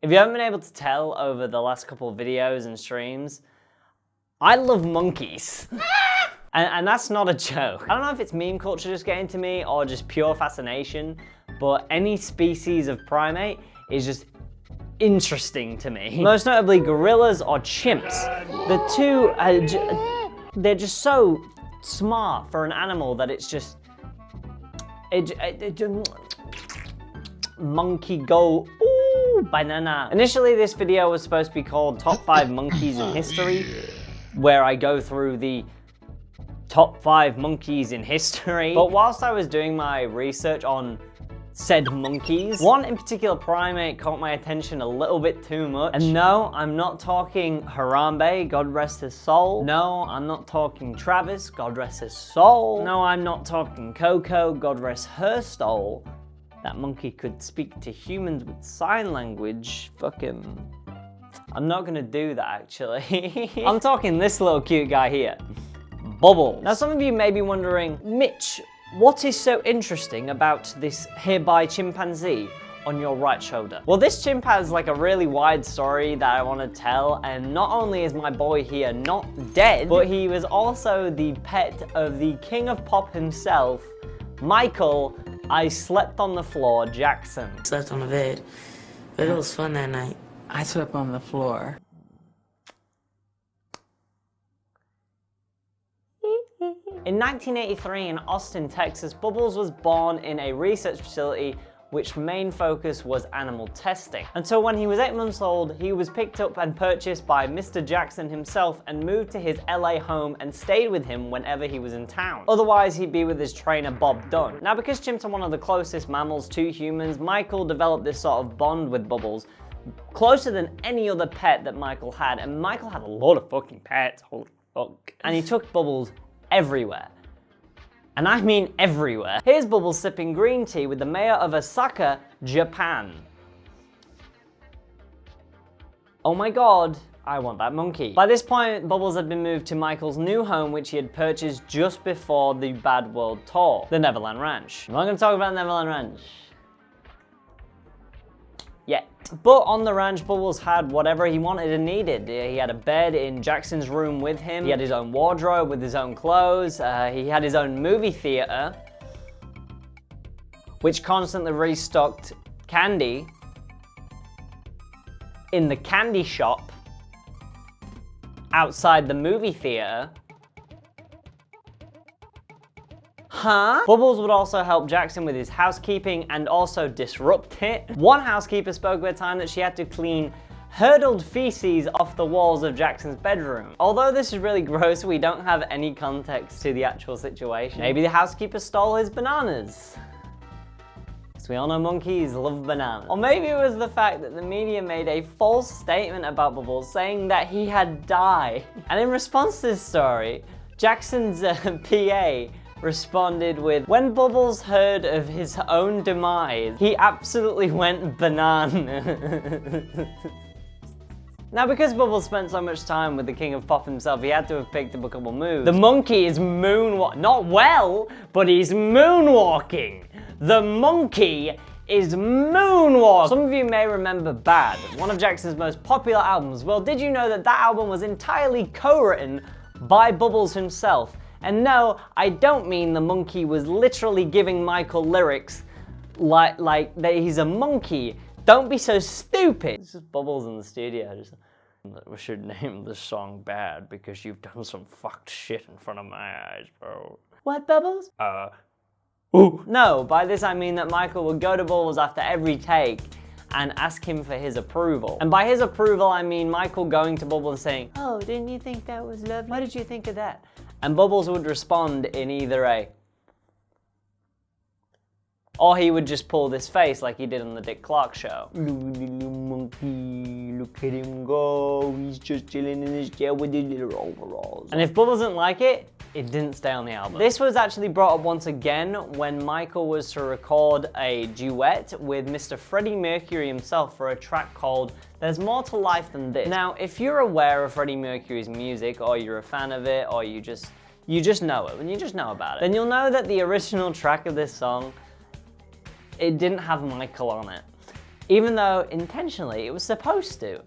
If you haven't been able to tell over the last couple of videos and streams, I love monkeys. and that's not a joke. I don't know if it's meme culture just getting to me or just pure fascination, but any species of primate is just interesting to me. Most notably gorillas or chimps. The two, they're just so smart for an animal that it's just, monkey go, ooh, banana. Initially, this video was supposed to be called Top 5 Monkeys in History, where I go through the top 5 monkeys in history. But whilst I was doing my research on said monkeys, one in particular primate caught my attention a little bit too much. And no, I'm not talking Harambe, God rest his soul. No, I'm not talking Travis, God rest his soul. No, I'm not talking Coco, God rest her soul. That monkey could speak to humans with sign language. Fucking, I'm not gonna do that actually. I'm talking this little cute guy here, Bubbles. Now some of you may be wondering, Mitch, what is so interesting about this hereby chimpanzee on your right shoulder? Well, this chimp has like a really wide story that I want to tell, and not only is my boy here not dead, but he was also the pet of the king of pop himself, Michael I slept on the floor Jackson. Slept on the bed, but it was fun that night. I slept on the floor. In 1983 in Austin, Texas, Bubbles was born in a research facility which main focus was animal testing. Until when he was 8 months old, he was picked up and purchased by Mr. Jackson himself and moved to his LA home and stayed with him whenever he was in town. Otherwise, he'd be with his trainer, Bob Dunn. Now, because chimps are one of the closest mammals to humans, Michael developed this sort of bond with Bubbles, closer than any other pet that Michael had, and Michael had a lot of fucking pets, holy fuck. And he took Bubbles everywhere. And I mean everywhere. Here's Bubbles sipping green tea with the mayor of Osaka, Japan. Oh my god, I want that monkey. By this point, Bubbles had been moved to Michael's new home, which he had purchased just before the Bad World Tour, the Neverland Ranch. I'm not gonna talk about Neverland Ranch yet. But on the ranch, Bubbles had whatever he wanted and needed. He had a bed in Jackson's room with him. He had his own wardrobe with his own clothes. He had his own movie theater, which constantly restocked candy in the candy shop outside the movie theater. Huh? Bubbles would also help Jackson with his housekeeping and also disrupt it. One housekeeper spoke of a time that she had to clean hurdled feces off the walls of Jackson's bedroom. Although this is really gross, we don't have any context to the actual situation. Maybe the housekeeper stole his bananas. Because we all know monkeys love bananas. Or maybe it was the fact that the media made a false statement about Bubbles saying that he had died. And in response to this story, Jackson's PA responded with, when Bubbles heard of his own demise, he absolutely went bananas. Now, because Bubbles spent so much time with the king of pop himself, he had to have picked up a couple moves. The monkey is not well, but he's moonwalking. The monkey is moonwalking. Some of you may remember Bad, one of Jackson's most popular albums. Well, did you know that that album was entirely co-written by Bubbles himself? And no, I don't mean the monkey was literally giving Michael lyrics like that he's a monkey. Don't be so stupid. This is Bubbles in the studio. We should name this song Bad because you've done some fucked shit in front of my eyes, bro. What, Bubbles? Ooh. No, by this I mean that Michael would go to Bubbles after every take and ask him for his approval. And by his approval, I mean Michael going to Bubbles and saying, oh, didn't you think that was lovely? What did you think of that? And Bubbles would respond in either a, or he would just pull this face like he did on the Dick Clark show. Little monkey, look at him go. He's just chilling in his chair with his little overalls. And if Bubbles didn't like it, it didn't stay on the album. This was actually brought up once again when Michael was to record a duet with Mr. Freddie Mercury himself for a track called There's More to Life Than This. Now, if you're aware of Freddie Mercury's music, or you're a fan of it, or you just know it, when you just know about it, then you'll know that the original track of this song, it didn't have Michael on it. even though intentionally it was supposed to.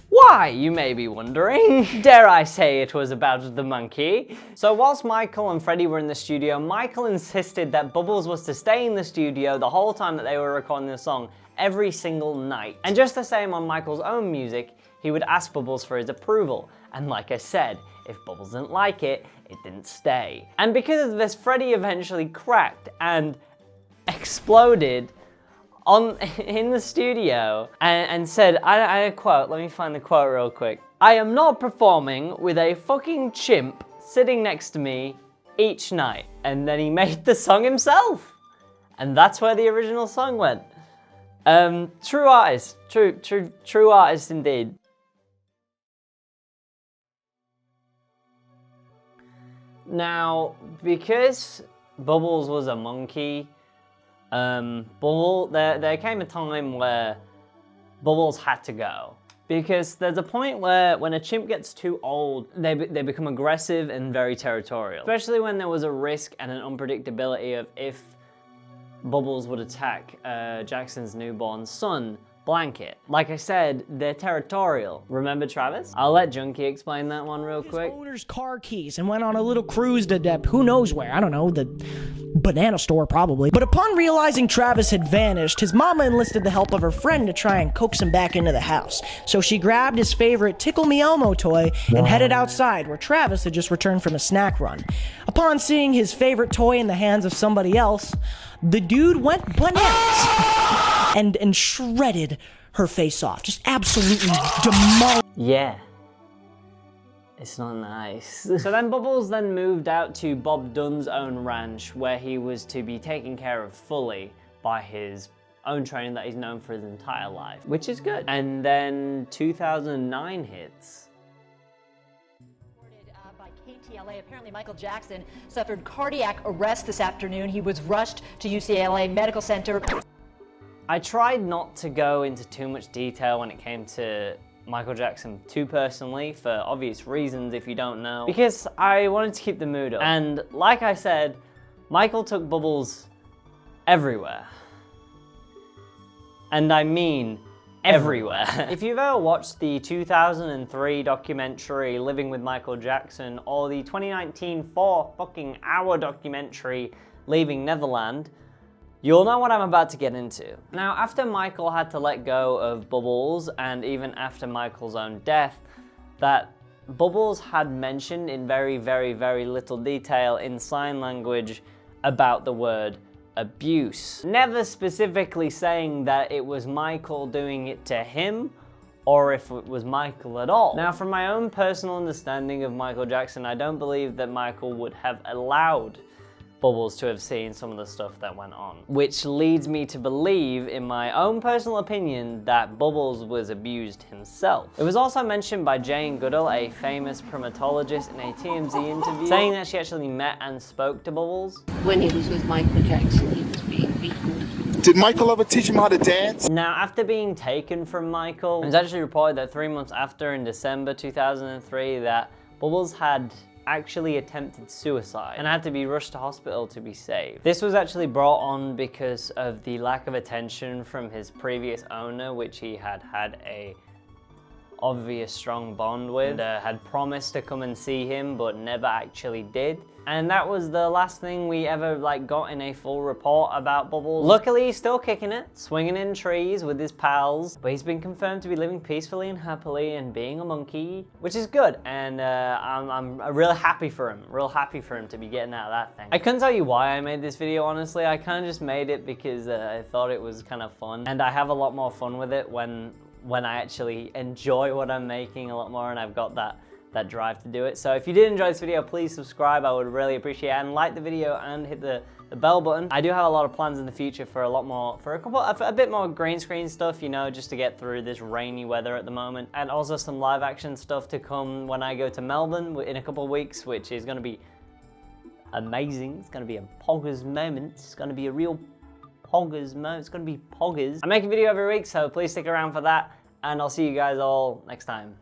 Why, you may be wondering? Dare I say it was about the monkey? So whilst Michael and Freddie were in the studio, Michael insisted that Bubbles was to stay in the studio the whole time that they were recording the song, every single night. And just the same on Michael's own music, he would ask Bubbles for his approval. And like I said, if Bubbles didn't like it, it didn't stay. And because of this, Freddie eventually cracked and exploded in the studio and said, I quote, let me find the quote real quick. "I am not performing with a fucking chimp sitting next to me each night." And then he made the song himself. And that's where the original song went. True artist, true artist indeed. Now, because Bubbles was a monkey, there came a time where Bubbles had to go. Because there's a point where when a chimp gets too old, they become aggressive and very territorial. Especially when there was a risk and an unpredictability of if Bubbles would attack Jackson's newborn son, Blanket. Like I said, they're territorial. Remember Travis? I'll let Junkie explain that one real quick. His owner's car keys and went on a little cruise to who knows where. I don't know, the banana store probably. But upon realizing Travis had vanished, his mama enlisted the help of her friend to try and coax him back into the house. So she grabbed his favorite Tickle Me Elmo toy and headed outside where Travis had just returned from a snack run. Upon seeing his favorite toy in the hands of somebody else, the dude went bananas and shredded her face off. Just absolutely demolished. Yeah. It's not nice. So then Bubbles then moved out to Bob Dunn's own ranch where he was to be taken care of fully by his own training that he's known for his entire life, which is good. And then 2009 hits. By KTLA, apparently Michael Jackson suffered cardiac arrest this afternoon. He was rushed to UCLA Medical Center. I tried not to go into too much detail when it came to Michael Jackson too personally, for obvious reasons if you don't know, because I wanted to keep the mood up. And like I said, Michael took Bubbles everywhere. And I mean everywhere. If you've ever watched the 2003 documentary Living with Michael Jackson or the 2019 4-fucking-hour documentary Leaving Neverland, you'll know what I'm about to get into. Now, after Michael had to let go of Bubbles, and even after Michael's own death, that Bubbles had mentioned in very, very, very little detail in sign language about the word abuse. Never specifically saying that it was Michael doing it to him, or if it was Michael at all. Now, from my own personal understanding of Michael Jackson, I don't believe that Michael would have allowed Bubbles to have seen some of the stuff that went on. Which leads me to believe, in my own personal opinion, that Bubbles was abused himself. It was also mentioned by Jane Goodall, a famous primatologist, in a TMZ interview, saying that she actually met and spoke to Bubbles. When he was with Michael Jackson, he was being beaten. Did Michael ever teach him how to dance? Now, after being taken from Michael, it was actually reported that 3 months after, in December 2003, that Bubbles had actually attempted suicide and had to be rushed to hospital to be saved. This was actually brought on because of the lack of attention from his previous owner, which he had a obvious strong bond with, had promised to come and see him but never actually did. And that was the last thing we ever got in a full report about Bubbles. Luckily, he's still kicking it, swinging in trees with his pals, but he's been confirmed to be living peacefully and happily and being a monkey, which is good. And I'm really happy for him, to be getting out of that thing. I couldn't tell you why I made this video, honestly. I kind of just made it because I thought it was kind of fun, and I have a lot more fun with it when I actually enjoy what I'm making a lot more, and I've got that drive to do it. So if you did enjoy this video, please subscribe. I would really appreciate it, and like the video and hit the bell button. I do have a lot of plans in the future for a bit more green screen stuff, you know, just to get through this rainy weather at the moment, and also some live action stuff to come when I go to Melbourne in a couple of weeks, which is going to be amazing. It's going to be a poggers moment. It's going to be a real poggers moment. It's going to be poggers. I make a video every week, so please stick around for that, and I'll see you guys all next time.